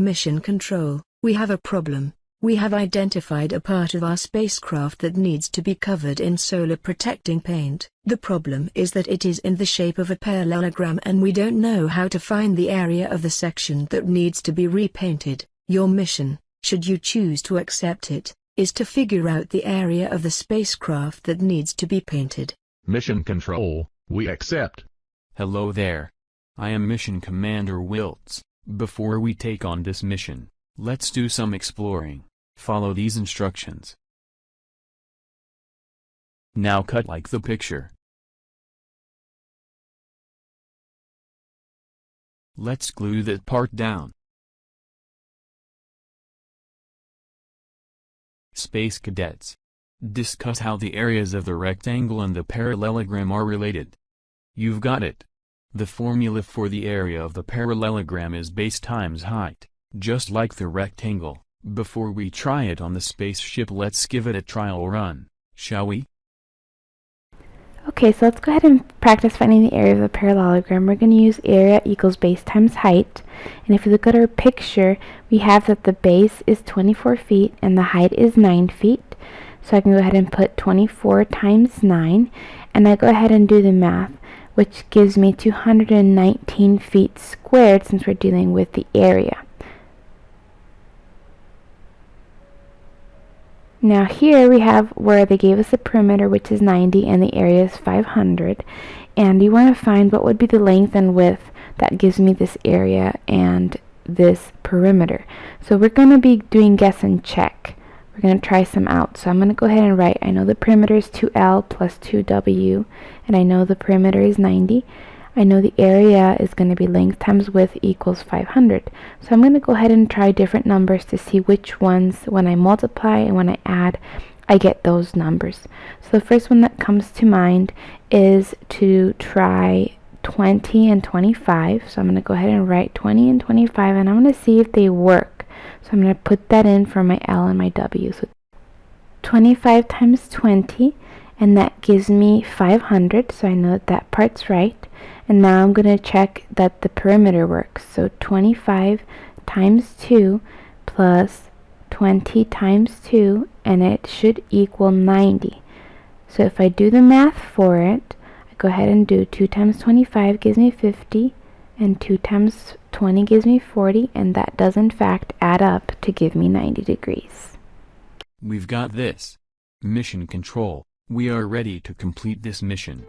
Mission Control, we have a problem. We have identified a part of our spacecraft that needs to be covered in solar protecting paint. The problem is that it is in the shape of a parallelogram and we don't know how to find the area of the section that needs to be repainted. Your mission, should you choose to accept it, is to figure out the area of the spacecraft that needs to be painted. Mission Control, we accept. Hello there. I am Mission Commander Wiltz. Before we take on this mission, let's do some exploring. Follow these instructions. Now cut like the picture. Let's glue that part down. Space Cadets. Discuss how the areas of the rectangle and the parallelogram are related. You've got it. The formula for the area of the parallelogram is base times height, just like the rectangle. Before we try it on the spaceship, let's give it a trial run, shall we? Okay, so let's go ahead and practice finding the area of the parallelogram. We're going to use area equals base times height. And if you look at our picture, we have that the base is 24 feet and the height is 9 feet. So I can go ahead and put 24 times 9, and I go ahead and do the math, which gives me 219 feet squared since we're dealing with the area. Now here we have where they gave us a perimeter, which is 90, and the area is 500. And you want to find what would be the length and width that gives me this area and this perimeter. So we're going to be doing guess and check. We're going to try some out. So I'm going to go ahead and write, I know the perimeter is 2L plus 2W, and I know the perimeter is 90. I know the area is going to be length times width equals 500. So I'm going to go ahead and try different numbers to see which ones, when I multiply and when I add, I get those numbers. So the first one that comes to mind is to try 20 and 25. So I'm going to go ahead and write 20 and 25, and I'm going to see if they work. So I'm going to put that in for my L and my W. So 25 times 20, and that gives me 500. So I know that that part's right. And now I'm going to check that the perimeter works. So 25 times 2 plus 20 times 2, and it should equal 90. So if I do the math for it, I go ahead and do 2 times 25 gives me 50, and 2 times 20 gives me 40, and that does in fact add up to give me 90 degrees. We've got this. Mission Control, we are ready to complete this mission.